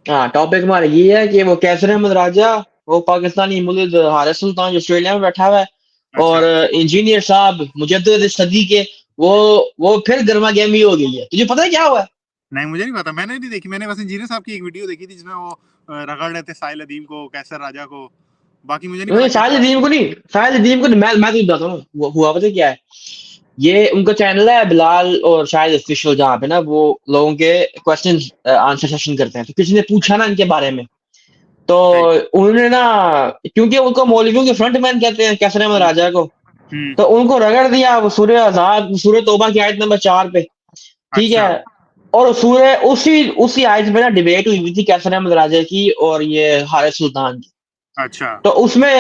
हाँ, टॉपिक हमारा ये है कि वो कैसर अहमद राजा, वो पाकिस्तानी मुल्क हारिस सुल्तान जो ऑस्ट्रेलिया में बैठा हुआ है, और अच्छा। इंजीनियर साहब मुजद्दिद सदी के, वो वो फिर गर्मा गर्मी हो गई है। तुझे पता है क्या हुआ है? नहीं, मुझे नहीं पता, मैंने नहीं देखी। मैंने बस इंजीनियर साहब की एक वीडियो देखी थी जिसमें वो रगड़ रहे थे साहिल अदीम को, कैसर राजा को। बाकी मुझे नहीं पता नहीं, क्या शाहिद क्या। अदीम को नहीं, शाहिद अदीम को नहीं, मैं तुझे बताता हूँ हुआ पता है क्या है। ये उनका चैनल है बिलाल और शाहिद ऑफिशियल, जहाँ पे ना वो लोगों के क्वेश्चन आंसर सेशन करते हैं। तो किसी ने पूछा ना इनके बारे में, तो सही। उन्होंने ना, क्योंकि उनको मौलवियों के फ्रंट मैन कहते हैं कैसर अहमद राजा को, हम्म। तो उनको रगड़ दिया वो सूर्य आजाद, सूर्य तौबा की आयत नंबर 4 पे। ठीक अच्छा। है। और सूर्य उसी उसी आयत पे ना डिबेट हुई थी कैसर अहमद राजा की और ये हारिस सुल्तान की। अच्छा। तो उसमें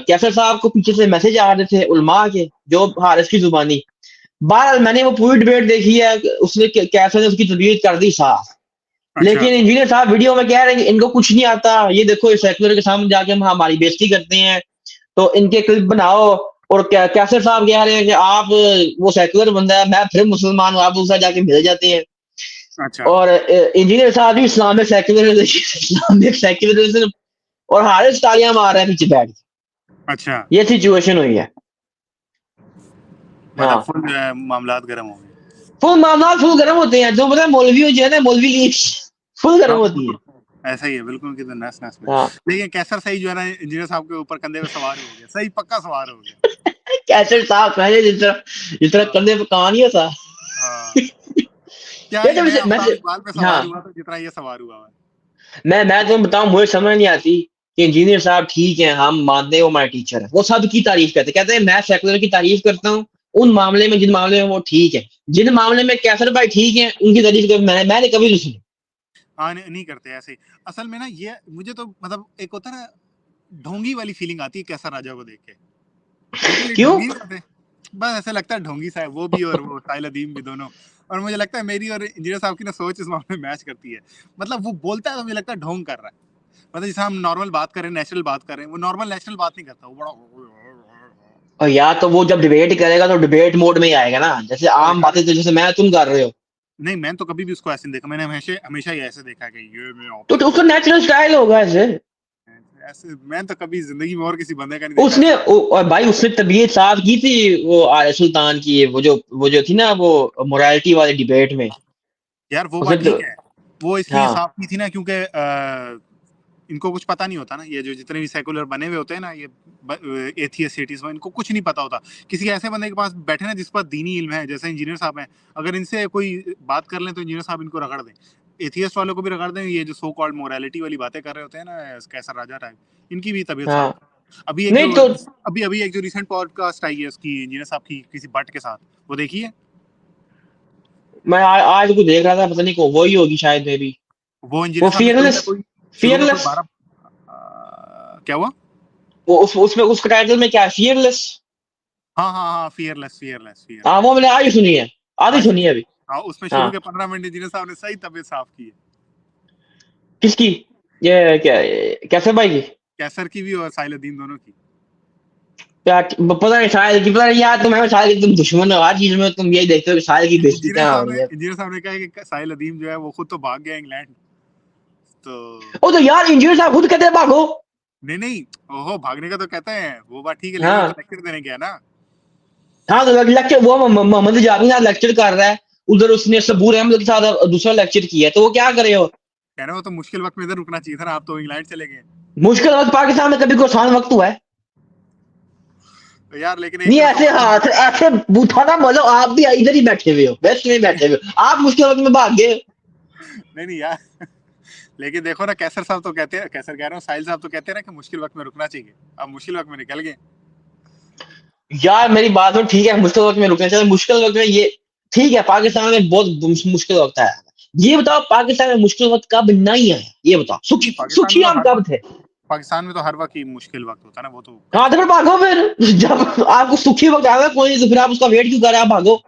कैसर साहब को पीछे से मैसेज आ रहे थे उलमा के, जो हारिस की जुबानी। बहरहाल मैंने वो पूरी डिबेट देखी है, उसने कैसर ने उसकी तबीयत कर दी साफ। अच्छा। लेकिन इंजीनियर साहब वीडियो में कह रहे हैं कि इनको कुछ नहीं आता, ये देखो इस सेकुलर के सामने जाके हम हमारी बेइज्जती करते हैं, तो इनके क्लिप बनाओ। और कैसर साहब कह रहे हैं कि आप, वो सेकुलर बंदा है, मैं फिर मुसलमान हूं, आप दूसरा जाके मिल जाते हैं। अच्छा। और इंजीनियर साहब भी इस्लामिक सेक्युलरिज्म, इस्लामिक सेक्युलरिज्म, और हारिस तालियां मार रहे हैं पीछे बैठ के। अच्छा। ये सिचुएशन हुई है। मतलब हाँ, फुल मामलात गर्म हो गए। फुल मामला फुल गर्म होते हैं, जो पता है मौलवी जो है ना, मौलवी लीग फुल गर्म हाँ, होती है। बिल्कुल। ऐसा ही है, बिल्कुल उनकी तो नस नस में। हाँ, लेकिन कैसर सही जो है ना, इंजीनियर साहब के ऊपर कंधे पे सवार हो गया, सही पक्का सवार हो गया। कैसर साहब पहले जिस तरह हाँ। कंधे पे कहानी होता। हाँ। क्या ये ही तो मैं मैं अवतार इकबाल पे हाँ, सवार हुआ था जितना ये सवार हुआ है। मैं तुम्हें बताऊं, मुझे समझ नहीं आती कि इंजीनियर साहब ठीक है, हम मानते हैं वो हमारे टीचर है, वो सबकी तारीफ करते कहते हैं मैं सेकुलर की तारीफ करता हूँ उन मामले में जिन मामले में वो ठीक है, जिन मामले में कैसर भाई ठीक है उनकी तारीफ कर मैंने कभी नहीं सुनी। हाँ, नहीं करते ऐसे। असल में ना ये मुझे तो मतलब एक होता है ना, ढोंगी वाली फीलिंग आती है कैसर राजा को देख के। लिटरली क्यों? ढोंगी नहीं होते। बस ऐसा लगता है ढोंगी सा है वो भी, और वो साहिल अदीम भी दोनों। और मुझे लगता है मेरी और इंजीनियर साहब की ना सोच इस मामले में मैच करती है। मतलब वो बोलता है तो मुझे लगता है ढोंग कर रहा है। मतलब जैसे हम नॉर्मल बात कर रहे हैं, नेचुरल बात कर रहे हैं, वो नॉर्मल नेचुरल बात नहीं करता, वो बड़ा। और या तो वो जब डिबेट करेगा तो डिबेट मोड में ही आएगा ना, जैसे और आम यार, बातें तो जैसे मैं तुम कर रहे हो। नहीं मैंने तो कभी भी उसको ऐसे नहीं देखा। मैंने हमेशा हमेशा ही ऐसे देखा कि ये मैं तो ऑपोजिट उसका नेचुरल स्टाइल होगा ऐसे। ऐसे। मैंने तो कभी जिंदगी में और किसी बंदे का नहीं देखा उसने ऐसे। और भाई उसने तबीयत साफ की थी वो आर्य सुल्तान की, वो जो थी ना वो मोरालिटी वाली डिबेट में। यार वो उसने बात ठीक है। वो इसलिए हाँ, साफ की थी ना क्योंकि इनको कुछ पता नहीं होता ना, ये जो जितने भी सेकुलर बने हुए होते हैं ना, ये एथियस्ट एथियस्ट, इनको कुछ नहीं पता होता। किसी ऐसे बंदे के पास बैठे ना जिस पर दीनी इल्म है, जैसे इंजीनियर साहब हैं, अगर इनसे कोई बात कर लें तो इंजीनियर साहब इनको रगड़ दें। एथियस्ट वालों को भी रगड़ दें। ये जो सो कॉल्ड मोरालिटी वाली बातें कर रहे होते हैं ना, कैसर राजा टाइप, इनकी भी तबीयत साफ हाँ, है। अभी एक नहीं जो तो अभी अभी एक जो रिसेंट पॉडकास्ट आई है उसकी, इंजीनियर साहब की किसी बट के साथ, वो देखी है? मैं आज को देख रहा था, पता नहीं को वही होगी शायद में भी। वो इंजीनियर वो साहब ने फियरलेस, शुरू में कोई फियरलेस, 12 क्या हुआ? वो उसमें उसका टाइटल में क्या है, फियरलेस। हाँ हाँ हाँ, फियरलेस फियरलेस हाँ, फियरलेस। वो मैंने आज सुनी है, आधी आज सुनी है सुनिए। अभी। हाँ, उसमें शुरू हाँ, के 15 मिनट इंजीनियर साहब ने सही तबीयत साफ की है। किसकी? ये क्या, कैसे भाई की? कैसर की भी और साहिलुद्दीन दोनों की। क्या पता नहीं, शायद की पता नहीं यार, तुम है शायद तुम दुश्मन हो हर चीज में, तुम यही देखते हो कि शायद की बेइज्जती कहाँ हो रही है। इंजीनियर साहब ने कहा है कि साहिल अदीम जो है वो खुद तो भाग गया इंग्लैंड। तो ओ तो यार इंजीनियर साहब खुद कहते हैं भागो। नहीं नहीं, ओहो, भागने का तो कहते हैं, वो बात ठीक है, लेकिन वो तो हाँ, लेक्चर देने गया ना। हाँ, तो लेक्चर वो मोहम्मद जावेद के साथ लेक्चर कर रहा है, उधर उसने सबूर अहमद के साथ दूसरा लेक्चर किया है, तो वो क्या करे हो? कह रहे हो तो मुश्किल वक्त में इधर रुकना चाहिए था ना, आप तो इंग्लैंड चले गए। मुश्किल वक्त पाकिस्तान में कभी कोई आसान वक्त हुआ है? तो यार लेकिन एक नहीं, तरफ से ऐसे हाथ ऐसे बूथा ना बोलो, आप भी इधर ही बैठे हुए हो, वेस्ट में बैठे हुए हो, आप मुश्किल वक्त में भाग गए। नहीं नहीं यार, लेकिन देखो ना, कैसर साहब तो कहते हैं, कैसर कह रहा हूँ, साहिल साहब तो कहते हैं ना कि मुश्किल वक्त में रुकना चाहिए। अब मुश्किल वक्त में निकल गए। यार मेरी बात तो ठीक है, मुश्किल वक्त में रुकना चाहिए, मुश्किल वक्त में ये ठीक है, पाकिस्तान में बहुत मुश्किल वक्त है। ये बताओ पाकिस्तान में मुश्किल वक्त कब नहीं आया, ये बताओ, नहीं, सुखी पाकिस्तान में सुखी तो हम हर कब वक्त थे? पाकिस्तान में तो हर वक्त ही मुश्किल वक्त होता है ना, वो तो हाँ, कभी तो फिर भागो फिर। जब आपको सुखी वक्त आएगा कोई नहीं, तो फिर आप उसका वेट क्यों कर रहे हैं, आप भागो।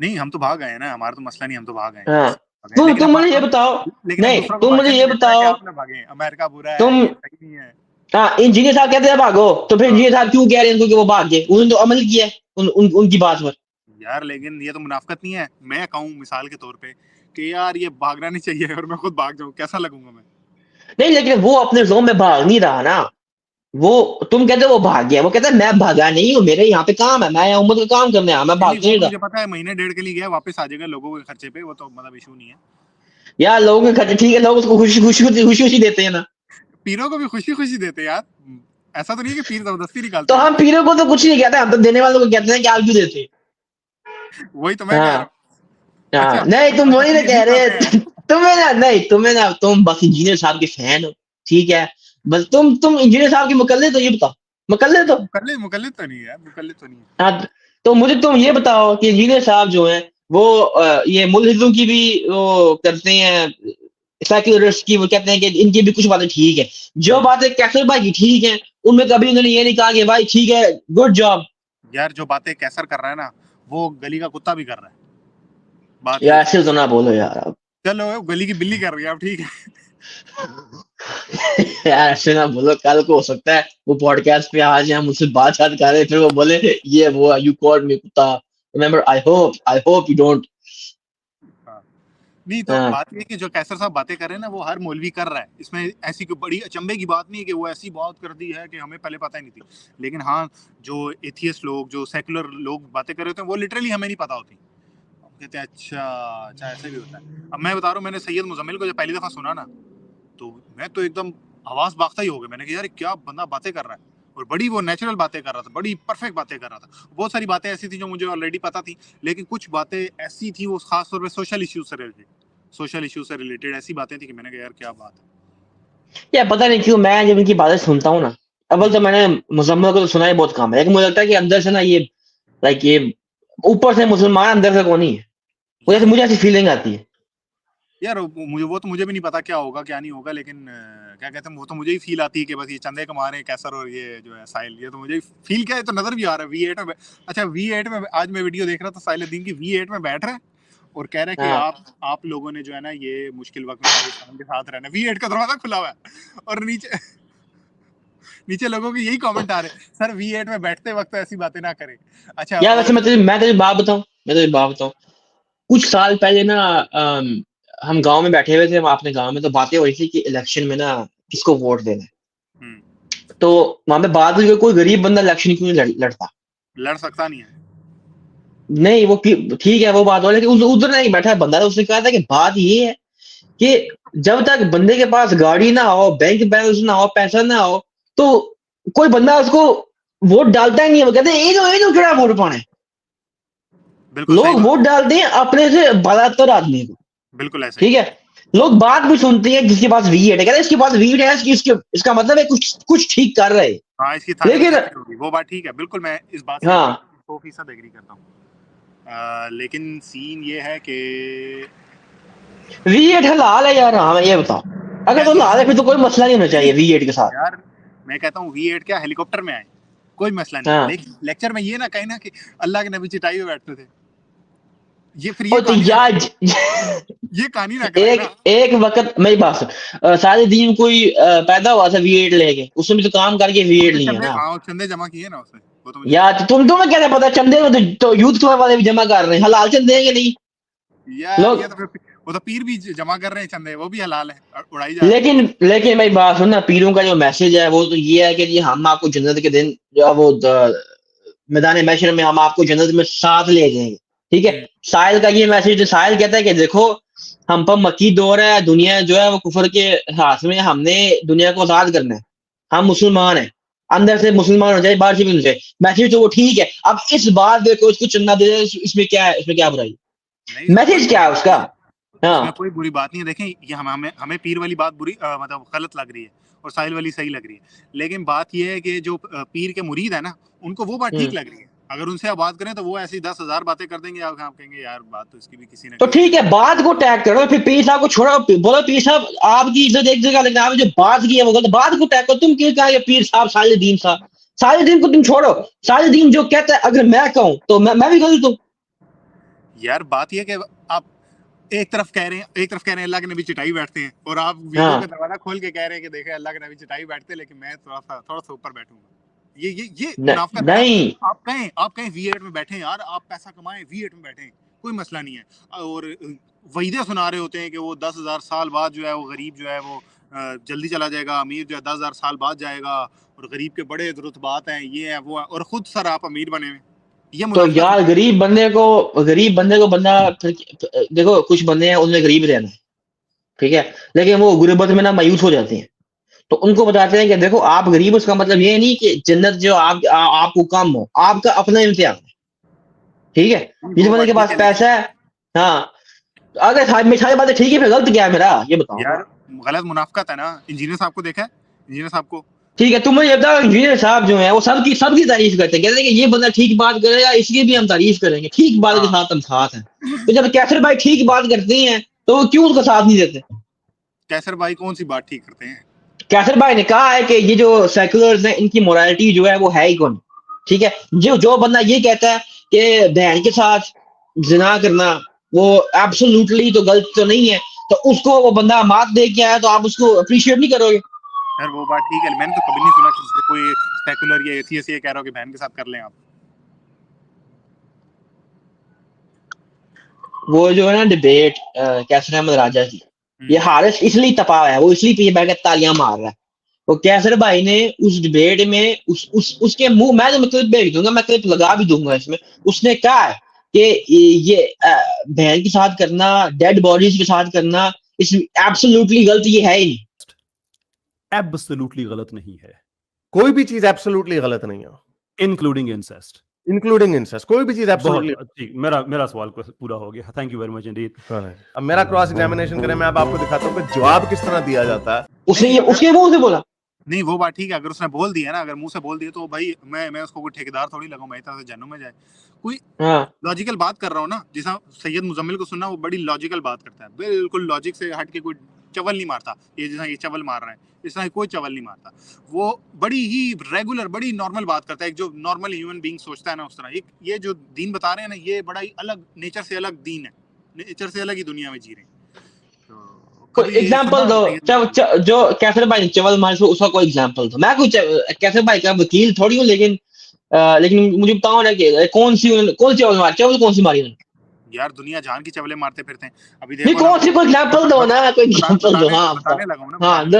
नहीं, हम तो भाग गए हैं ना, हमारा तो मसला नहीं, हम तो भाग गए हैं, हाँ, ऐसा भाग गए। लेकिन तुम अब मुझे ये अब बताओ, लेकिन अब नहीं दूसरों को तुम मुझे भागने नहीं ये देते ना कि बताओ, आप ना भागे, अमेरिका बुरा है, तुम ये सही नहीं है। हाँ, इंजीनियर साहब कहते हैं भागो, तो फिर हाँ। इंजीनियर साहब क्यों कह रहे हैं इनको कि वो भाग गए? उन्होंने तो अमल किया है उनकी बात पर। यार लेकिन ये तो मुनाफिकत नहीं है, मैं कहूँ मिसाल के तौर पे कि यार ये भागना नहीं चाहिए और मैं खुद भाग जाऊँ, कैसा लगूंगा मैं? नहीं, लेकिन वो अपने ज़ोन में भाग नहीं रहा ना। वो तुम कहते हो वो भाग गया, वो कहता है मैं भागा नहीं हूँ, मेरे यहाँ पे काम है, मैं यहाँ उम्मत का काम करने आया, मैं नहीं नहीं, भाग वो नहीं तो रहा। मुझे पता है, महीने डेढ़ के लिए गया, वापस आ जाएगा लोगों के खर्चे पे, वो तो मतलब इशू नहीं है। यार लोगों के खर्चे ठीक है, लोग उसको खुशी-खुशी देते हैं ना। पीरों को भी खुशी-खुशी देते हैं यार। ऐसा तो नहीं है कि पीर ज़बरदस्ती तो निकालते हैं। हम पीरों को तो कुछ नहीं कहते, हम तो देने वालों को कहते हैं कि आप क्यों देते? वही तो मैं कह रहा हाँ, हूँ। हाँ। अच्छा, नहीं तुम अच्छा वही ना पीर कह भी तो रहे होते हैं। तुम्हें ना नहीं, तुम्हें ना तुम बस इंजीनियर साहब के फैन हो, ठीक है? बस तुम इंजीनियर साहब के मुकल्लिद हो, ये बताओ। मुकल्लिद हो? मुकल्लिद तो नहीं है यार, मुकल्लिद तो नहीं है। हाँ, तो मुझे तुम ये बताओ कि इंजीनियर साहब जो हैं वो ये मुल्हिदों की भी वो करते हैं, सेक्युलरिस्ट की, वो कहते हैं कि इनकी भी कुछ बातें ठीक है। जो हुँ। बातें कैसर भाई की ठीक है, उनमें कभी उन्होंने ये नहीं कहा कि भाई ठीक है, गुड जॉब। यार जो बातें कैसर कर रहा है ना, वो गली का कुत्ता भी कर रहा है। बात ये यार है। ऐसे तो ना बोलो यार अब। चलो गली की बिल्ली कर रही है अब, ठीक है। यार ऐसे ना बोलो, कल को हो सकता है वो पॉडकास्ट पे आ जाए, हम उससे बात कर रहे, फिर वो बोले ये वो यू कॉल्ड मी कुत्ता। Remember, I hope you don't. हाँ। नहीं तो हाँ, बात ये है कि जो कैसर साहब बातें कर रहे हैं ना, वो हर मौलवी कर रहा है। इसमें ऐसी कोई बड़ी अचंभे की बात नहीं है कि वो ऐसी बात कर दी है कि हमें पहले पता ही नहीं थी। लेकिन हाँ, जो एथियस्ट लोग, जो सेकुलर लोग बातें कर रहे होते हैं, वो लिटरली हमें नहीं पता होती। हम कहते हैं अच्छा, अच्छा ऐसे भी होता है। अब मैं बता रहा हूँ, मैंने सैयद मुज़म्मिल को जब पहली दफ़ा सुना ना, तो मैं तो एकदम हवास बाख्ता ही हो गया। मैंने कहा यार क्या बंदा बातें कर रहा है, और बड़ी वो नेचुरल बातें कर रहा था, बड़ी परफेक्ट बातें कर रहा था। बहुत सारी बातें ऐसी थी जो मुझे ऑलरेडी पता थी, लेकिन कुछ बातें ऐसी थी वो खास तौर पे सोशल इश्यूज से रिलेटेड ऐसी बातें थी कि मैंने कहा यार क्या बात है। यार पता नहीं क्यों मैं जब इनकी बातें सुनता हूँ ना, अव्वल हम्म, तो मैंने मुजम्मल को तो सुना ही बहुत कम है, लेकिन मुझे लगता है कि अंदर से ना ये, लाइक ये ऊपर से मुसलमान, अंदर से कौन ही है। यार मुझे ऐसी फीलिंग आती है। यार मुझे वो तो मुझे भी नहीं पता क्या होगा क्या नहीं होगा, लेकिन क्या कहते हैं, वो तो मुझे ही फील आती है कि बस ये चंदे कमा रहे हैं कैसर, और ये जो है साहिल, ये तो मुझे फील क्या है, तो नजर भी आ रहा है V8 में। अच्छा V8 में आज मैं वीडियो देख रहा था, साहिल की V8 में बैठ रहा है और कह रहा है कि हाँ, आप लोगों ने जो है ना ये मुश्किल वक्त में पाकिस्तान के साथ रहना। V8 का दरवाजा खुला हुआ है और नीचे नीचे लोगों के यही कमेंट आ रहे हैं, सर V8 में बैठते वक्त ऐसी बातें ना करें। अच्छा यार वैसे और मैं तुझे बात बताऊं, कुछ साल पहले ना हम गांव में बैठे हुए थे, हम अपने गांव में, तो बातें हो रही थी कि इलेक्शन में ना किसको वोट देना है। हम्म, तो वहां पे बात हुई कि कोई गरीब बंदा इलेक्शन क्यों नहीं लड़ता। लड़ सकता नहीं है। नहीं वो ठीक है वो बात हो, लेकिन उधर नहीं बैठा बंदा, तो उसने कहा था कि बात ये है कि जब तक बंदे के पास गाड़ी ना हो, बैंक बैलेंस ना हो, पैसा ना हो, तो कोई बंदा उसको वोट डालता ही नहीं है। वो कहते हैं ये जो खड़ा वोट पाने, बिल्कुल सही लोग बात वोट है। डालते हैं अपने से बहत्तर आदमी को, बिल्कुल ऐसा ही ठीक है। है? लोग बात भी सुनते हैं जिसके पास वीएट है, कहते हैं इसके पास वीएट है, इसका मतलब है कुछ कुछ ठीक कर रहे हैं। हाँ, इसकी ताकत लेकिन सच्ची होगी, वो बात ठीक है, बिल्कुल मैं इस बात से हाँ, 100% एग्री करता हूँ। लेकिन सीन ये है कि वीएट हलाल है यार, हाँ ये बताओ, अगर तो कैसे हलाल है फिर तो कोई मसला नहीं होना नहीं चाहिए नहीं वीएट के साथ। यार, मैं कहता हूँ V8 क्या हेलीकॉप्टर में आए, कोई मसला नहीं है, हाँ, लेकिन लेक्चर में ये ना कहीं ना कि अल्लाह के नबी चटाई में बैठते थे, ये फिर और तो यार ये कहानी ना कराए एक ना। एक वक्त मेरी बात सुन, सारे दिन कोई पैदा हुआ था वीएट लेके, उसने भी तो काम करके वीएट उसने लिए चंदे, ना। हाँ चंदे जमा किए ना उसने, वो तो मुझे यार पता तो तुम्हें कैसे पता, चंदे में तो यूथ क्लब वाले भी जमा कर रहे हैं, हलाल चंदे हैं कि नहीं है यार। ये लोग। तो फिर वो तो पीर भी जमा कर रहे हैं चंदे, वो भी हलाल है, उड़ाई जा रहे हैं। लेकिन मेरी बात सुन ना, पीरों का जो मैसेज है वो तो ये है कि जी हम आपको जन्नत के दिन जो है वो मैदान मैशर में हम आपको जन्नत में साथ ले जाएंगे, ठीक है? हम्म, साहिल का ये मैसेज, साहिल कहता है कि देखो हम पर मक्की दौर है, दुनिया जो है वो कुफर के हाथ में, हमने दुनिया को आजाद करना है, हम मुसलमान हैं, अंदर से मुसलमान हो जाए, बाहर से भी हो जाए, मैसेज तो वो ठीक है। अब इस बात पे कोई उसको चंदा दे दे, इसमें क्या बुराई? नहीं इसमें कोई मैसेज बुरी क्या है बात उसका? नहीं है, हाँ, इसमें कोई बुरी बात नहीं है। देखें ये हमें हमें पीर वाली बात बुरी मतलब गलत लग रही है, और साहिल वाली सही लग रही है, लेकिन बात ये है कि जो पीर के मुरीद है ना, उनको वो बात ठीक हम्म। लग रही है। अगर उनसे आप बात करें तो वो ऐसी 10,000 बातें कर देंगे, आप कहेंगे यार बात तो इसकी भी किसी ना तो किसी ठीक जगह। है, बात को टैग करो, फिर पीर साहब को छोड़ो, बोलो पीर साहब आपकी इज्जत एक जगह, लेकिन आपने जो बात की है वो गलत। बात को टैग करो, तुम क्यों कहा ये पीर साहब सालिदीन साहब, सालिदीन को तुम छोड़ो। सालिदीन जो कहता है अगर मैं कहूं तो मैं भी गलत हूं। यार बात ये है कि आप एक तरफ कह रहे हैं अल्लाह के नबी चटाई बैठते हैं, और आप वीडियो का हाँ, दरवाजा खोल के कह रहे हैं कि देखे अल्लाह के नबी चटाई बैठते हैं, लेकिन मैं थोड़ा सा ऊपर बैठूंगा। ये मुनाफिकत है। नहीं आप कहें V8 में बैठे यार, आप पैसा कमाएं, V8 में बैठे, कोई मसला नहीं है। और वहीदे सुना रहे होते हैं कि वो 10,000 साल बाद जो है वो गरीब जो है वो जल्दी चला जाएगा, अमीर जो है 10,000 साल बाद जाएगा, और गरीब के बड़े रुतबात हैं, ये है वो है, और खुद सर आप अमीर बने हुए। ये तो मुनाफिकत यार है। गरीब बंदे को बंदा देखो, कुछ बंदे हैं उनमें गरीब रहना है, ठीक है, लेकिन वो गुर्बत में ना मायूस हो जाते हैं। तो उनको बताते हैं कि देखो आप गरीब हो, उसका मतलब ये नहीं कि जन्नत जो आपको कम हो, आपका अपना इम्तिहान है, ठीक है। जिस वो बंदे बात के ठीक पास है, लेकिन पैसा है, हाँ, अगर सारी बातें ठीक है, फिर गलत क्या है मेरा, ये बताओ। यार गलत मुनाफिकत है ना। इंजीनियर साहब को देखा है, इंजीनियर साहब को। ठीक है, तुम मुझे बताओ, इंजीनियर साहब जो है वो सबकी तारीफ करते हैं, कहते हैं कि ये बंदा ठीक बात करेगा, इसकी भी हम तारीफ करेंगे, ठीक बात के हाँ, साथ हम साथ हैं। तो जब कैसर भाई ठीक बात करते हैं तो वो क्यों उसका साथ नहीं देते? कैसर भाई कौन सी बात ठीक करते हैं? कैसर भाई ने कहा है कि ये जो सेकुलर्स हैं इनकी मोरालिटी जो है वो है ही कौन, ठीक है। जो जो बंदा ये कहता है कि बहन के साथ जिना करना वो एब्सोल्युटली तो गलत तो नहीं है, तो उसको वो बंदा मात दे के आया तो आप उसको अप्रिशिएट नहीं करोगे? यार वो बात ठीक है, मैंने तो कभी नहीं सुना किसी से कोई सेकुलर या एथियस्ट ये कह रहा हो कि बहन के साथ कर लें आप। वो जो है ना डिबेट कैसर अहमद राजा की, ये हारिस इसलिए तपा है, वो इसलिए पीछे बैठ के तालियां मार रहा है। वो कैसर भाई ने उस डिबेट में उसके मुंह, मैं तो क्लिप भेज दूंगा, मैं क्लिप लगा भी दूंगा इसमें, उसने कहा है कि ये बहन के साथ करना, डेड बॉडीज के साथ करना, इस एब्सोल्युटली गलत ये है ही नहीं। एब्सोल्युटली गलत नहीं है, कोई भी चीज एब्सोल्युटली गलत नहीं है, इंक्लूडिंग इंसेस्ट। इंक्लूडिंग इंसेस्ट, कोई भी चीज एब्सोल्युटली। बहुत ठीक, मेरा सवाल पूरा हो गया, thank you very much Indeed. अब मेरा क्रॉस एग्जामिनेशन करें, मैं अब आपको दिखाता हूँ कि जवाब किस तरह दिया जाता है। उसने ये उसके मुंह से बोला। नहीं वो बात ठीक है, अगर उसने बोल दिया ना, अगर मुंह से बोल दिया तो भाई मैं उसको कोई ठेकेदार थोड़ी लगाऊं, मैं तरह से जन्नत में जाए। कोई हाँ लॉजिकल बात कर रहा हूँ ना, जैसा सैयद मुजम्मिल को सुनना, वो बड़ी लॉजिकल बात करता है, बिल्कुल लॉजिक से हट के कोई चवल नहीं मारता। ये जैसा ये चवल मार रहा है, इस तरह कोई चवल नहीं मारता। वो बड़ी ही रेगुलर, बड़ी नॉर्मल बात करता है, एक जो नॉर्मल ह्यूमन बीइंग सोचता है ना, उस तरह। एक ये जो दीन बता रहे हैं ना, ये बड़ा ही अलग नेचर से अलग दीन है, नेचर से अलग ही दुनिया में जी रहे हैं। तो कोई एग्जांपल दो, जो कैसर भाई ने चवल मारे उसका कोई एग्जांपल दो। मैं कुछ कैसर भाई का वकील थोड़ी हूँ, लेकिन मुझे बताओ ना कि कौन सी चवल मारी, चवल कौन सी मारी उन्होंने? यार दुनिया जान की चवले मारते फिरते हैं। अभी नहीं, देखो कौन सी, कोई एग्जांपल दो ना, कोई एग्जांपल दो। हाँ बताने लगा हूं ना, हाँ,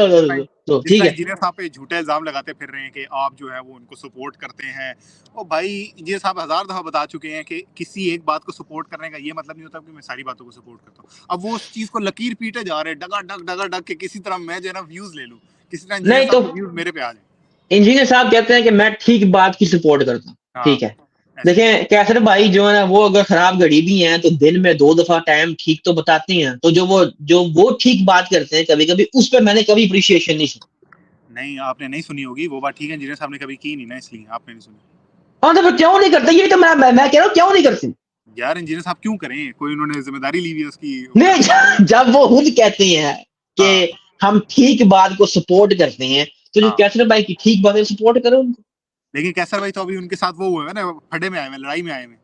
दो ठीक है। इंजीनियर साहब पे झूठे इल्जाम लगाते फिर रहे हैं कि आप जो है वो उनको सपोर्ट करते हैं। और भाई इंजीनियर साहब 1000 दफा बता चुके हैं कि किसी एक बात को सपोर्ट करने का ये मतलब नहीं होता कि मैं सारी बातों को सपोर्ट करता हूँ। अब वो उस चीज को लकीर पीटे जा रहे हैं, डगा डग के किसी तरह मैं जो है ना व्यूज ले लूं, किसी तरह नहीं तो व्यूज मेरे पे आ जाए। इंजीनियर साहब कहते हैं कि मैं ठीक बात की सपोर्ट करता हूँ, ठीक है। देखें कैसर भाई जो है ना, वो अगर खराब घड़ी भी हैं तो दिन में 2 दफा टाइम ठीक तो बताते हैं। तो जो वो ठीक बात करते हैं कभी कभी, उस पर मैंने कभी अप्रिशिएशन नहीं सुनी। नहीं आपने नहीं सुनी होगी, वो बात ठीक है, इंजीनियर साहब ने कभी की नहीं ना, इसलिए आपने नहीं सुनी। हाँ तो क्यों नहीं करते, ये तो मैं कह रहा हूँ, क्यों नहीं करते यार इंजीनियर साहब क्यों करें, कोई उन्होंने जिम्मेदारी ली हुई है उसकी। नहीं, जब वो खुद कहते हैं कि हम ठीक बात को सपोर्ट करते हैं, तो जो कैसर भाई की ठीक बात है सपोर्ट करो उनको। लेकिन कैसर भाई तो अभी उनके साथ वो हुए हैं ना, फटे में आए हैं, लड़ाई में आए हैं।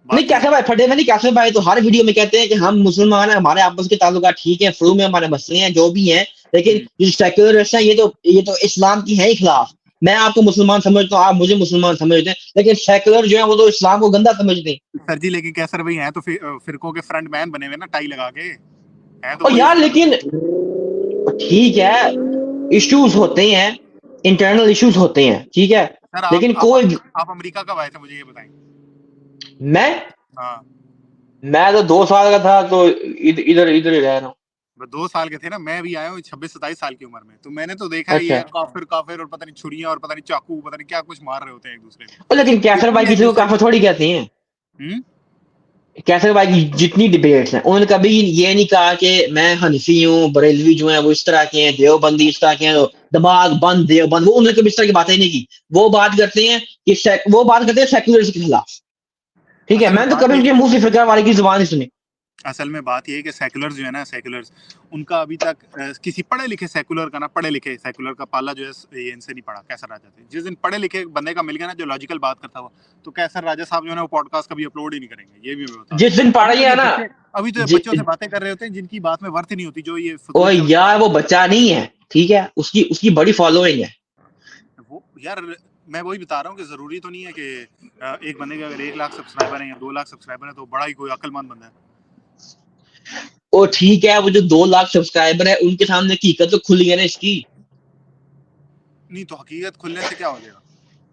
नहीं, कैसर भाई फटे में नहीं, कैसर भाई तो हर वीडियो में कहते हैं कि हम मुसलमान हैं, हमारे आपस के ताल्लुकात ठीक है, फ्रू में हमारे मसले हैं जो भी हैं, लेकिन जो सेक्युलरिस्ट हैं ये तो इस्लाम की है ही खिलाफ। मैं आपको मुसलमान समझता हूँ, आप मुझे मुसलमान समझते हैं, लेकिन सेक्युलर जो है वो तो इस्लाम को गंदा समझते हैं। सर जी लेकिन कैसर भाई हैं तो फिरकों के फ्रंट मैन बने हुए ना, टाई लगा के हैं तो। और यार लेकिन ठीक है, इश्यूज होते हैं, इंटरनल इश्यूज होते हैं, ठीक है, लेकिन कोई। आप अमेरिका कब आए थे मुझे ये बताएं। मैं तो 2 साल का था, तो इधर ही रह रहा हूँ। 2 साल के थे ना, मैं भी आया हूँ 26-27 साल की उम्र में, तो मैंने तो देखा है ये काफिर और पता नहीं छुरियां और पता नहीं चाकू, पता नहीं क्या कुछ मार रहे होते हैं एक दूसरे को। लेकिन कैसर भाई किसी को काफिर थोड़ी कहते हैं। कैसर भाई की जितनी डिबेट्स हैं उन्होंने कभी ये नहीं कहा कि मैं हनफी हूँ, बरेलवी जो है वो इस तरह के हैं, देवबंदी इस तरह के हैं, दिमाग बंद देवबंद, वो उन्होंने कभी इस तरह की बातें नहीं की। वो बात करते हैं सेक्युलरिज्म के खिलाफ, ठीक है। मैंने तो कभी उनके मुंह से फिरका वाले की जुबान नहीं सुनी। असल में बात ये है कि सेकुलर जो है ना, सेकुलर्स उनका अभी तक किसी पढ़े लिखे सेकुलर का ना, पढ़े लिखे सेकुलर का पाला जो है ये इनसे नहीं पड़ा। कैसर राजा थे, जिस दिन पढ़े लिखे बंदे का मिल गया ना जो लॉजिकल बात करता हुआ, तो कैसर राजा साहब जो है ना वो पॉडकास्ट कभी अपलोड ही नहीं करेंगे। ये भी मैं बता, जिस दिन पढ़ा ही है ना, अभी तो बच्चों से बातें कर रहे होते हैं जिनकी बात में वर्थ नहीं होती, जो ये ओ यार वो बच्चा नहीं है, ठीक है, उसकी बड़ी फॉलोइंग है। वो यार मैं वही बता रहा हूँ कि जरूरी तो नहीं है कि एक बंदे के अगर 1 लाख सब्सक्राइबर हैं या 2 लाख सब्सक्राइबर हैं तो बड़ा ही कोई अक्लमंद बंदा है। वो ठीक है, वो जो 2 लाख सब्सक्राइबर है उनके सामने हकीकत तो खुल गई है ना इसकी। नहीं तो हकीकत खुलने से क्या हो जाएगा?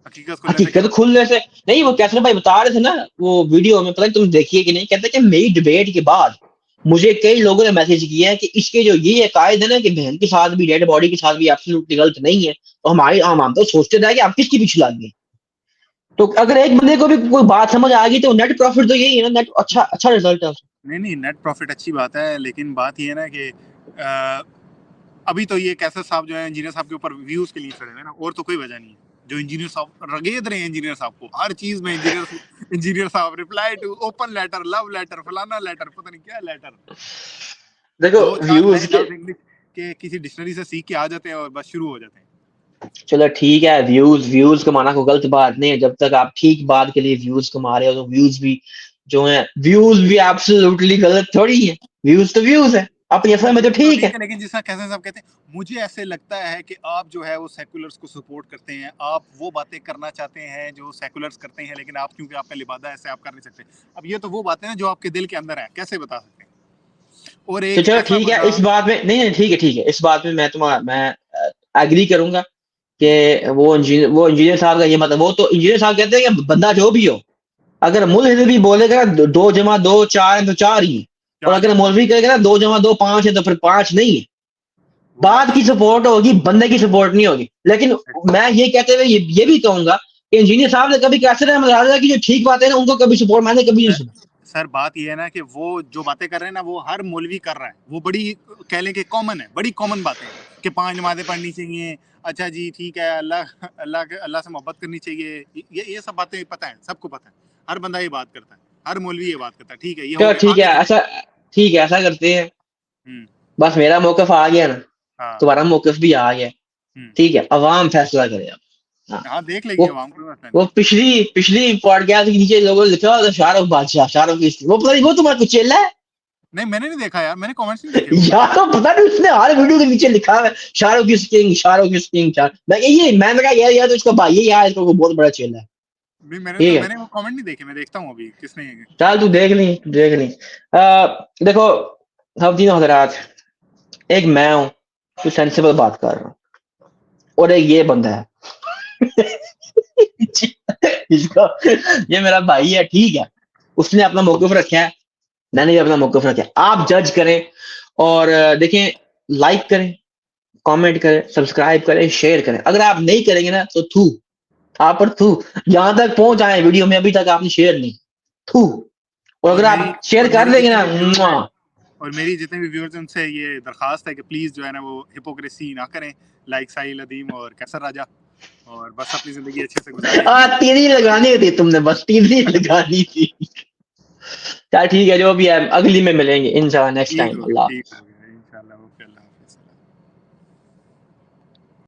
हकीकत खुलने से क्या हकीकत खुलने से नहीं, वो कैसर भाई बता रहे थे ना वो वीडियो में, पता नहीं तुम देखिए कि नहीं, कहते कि मेरी डिबेट के बाद मुझे कई लोगों ने मैसेज किया है कि इसके जो ये अकायद है ना कि बहन के साथ भी, डेड बॉडी के साथ भी एब्सोल्युटली गलत नहीं है, तो हम तो सोचते थे कि आप किसकी पीछे लग गए। तो अगर एक बंदे को भी कोई बात समझ आ गई तो नेट प्रॉफिट तो यही है ना, नेट अच्छा रिजल्ट है। नहीं नेट प्रॉफिट अच्छी बात है, लेकिन बात ये है ना कि अभी तो ये कैसर साहब जो है इंजीनियर साहब के ऊपर व्यूज के लिए खड़े हैं ना, और तो कोई वजह नहीं है। जो इंजीनियर साहब रगेद रहे हैं इंजीनियर साहब को हर चीज में, इंजीनियर साहब reply to open letter, love letter, फलाना लेटर, पता नहीं क्या लेटर। देखो व्यूज के किसी डिक्शनरी से सीख के आ जाते हैं और बस शुरू हो जाते हैं। चलो ठीक है, व्यूज कमाना कोई गलत बात नहीं है, जब तक आप ठीक बात के लिए व्यूज कमा रहे हो तो व्यूज भी जो है, व्यूज भी एब्सोल्युटली गलत थोड़ी है, व्यूज तो व्यूज है अपनी असल में तो ठीक है। लेकिन जिस तरह कैसे साहब कहते हैं, मुझे ऐसे लगता है कि आप जो है वो सेकुलर्स को सपोर्ट करते हैं, आप वो बातें करना चाहते हैं जो सेकुलर्स करते हैं, लेकिन आप क्योंकि आपका लिबादा ऐसे आप कर नहीं सकते। अब ये तो वो बातें हैं जो आपके दिल के अंदर है, कैसे बता सकते हैं? और एक तो चलो ठीक है, इस बात में नहीं ठीक है, इस बात में मैं एग्री करूंगा कि वो इंजीनियर साहब का ये मतलब, वो तो इंजीनियर साहब कहते हैं कि बंदा जो भी हो, अगर मुल्हिद भी बोलेगा 2 जमा 2 4 है तो 4 ही, और अगर मौलवी कहेगा ना 2 जमा 2 5 है तो फिर 5 नहीं है। बात की सपोर्ट होगी, बंदे की सपोर्ट नहीं होगी। लेकिन मैं ये कहते हुए ये भी कहूंगा कि इंजीनियर साहब ने कभी कैसे रहा कि जो ठीक बात है ना उनको कभी सपोर्ट मैंने कभी नहीं सुना। सर बात ये है ना कि वो जो बातें कर रहे हैं ना वो हर मौलवी कर रहा है, वो बड़ी कह लें कि कॉमन है, बड़ी कॉमन बातें कि 5 नमाजें पढ़नी चाहिए, अच्छा जी ठीक है, अल्लाह से मोहब्बत करनी चाहिए, ये सब बातें पता है, सबको पता है, हर बंदा ये बात करता है, हर मौलवी ये बात करता है। ठीक है, ये ठीक है, ऐसा करते हैं। बस मेरा मौकफ आ गया ना, तुम्हारा मौकफ भी आ गया, ठीक है, अवाम फैसला करे अब। हाँ देख लेंगे अवाम को। वो पिछली पॉडकास्ट के नीचे लोगों ने लिखा होगा शाहरुख बादशाह, शाहरुख की वो पता नहीं, वो तुम्हारा कुछ चेला है? नहीं मैंने नहीं देखा यार, मैंने कमेंट्स नहीं देखे यार। तो पता नहीं उसने हर वीडियो के नीचे लिखा है Shahrukh is king, Shahrukh is king. मैंने कहा यार तो इसका भाई है यार, इसको बहुत बड़ा चेला है। मैंने वो कमेंट नहीं देखे, मैं देखता हूँ अभी किसने। चल तू देख ली। देखो सब तीनों हजरात, एक मैं हूँ जो सेंसिबल बात कर रहा हूँ, और एक ये बंदा है इसको, ये मेरा भाई है, ठीक है, उसने अपना मौकफ रखा है, मैंने भी अपना मौकफ रखा है। आप जज करें और देखें, लाइक करें, कमेंट करें, सब्सक्राइब करें, शेयर करें। अगर आप नहीं करेंगे ना तो थू आप पर थू, यहां तक पहुंच आए वीडियो में, अभी तक आपने शेयर नहीं, थू। और अगर आप शेयर कर देंगे ना, और मेरी जितने भी व्यूअर्स हैं उनसे ये दरखास्त है कि प्लीज जो है ना वो हिपोक्रेसी ना करें, लाइक साहिल अदीम और कैसर राजा, और बस अपनी जिंदगी अच्छे से गुजारें। तीन लगानी थी तुमने, बस तीन लगानी थी। चल ठीक है, जो भी है अगली में मिलेंगे इंशाल्लाह नेक्स्ट टाइम। अल्लाह।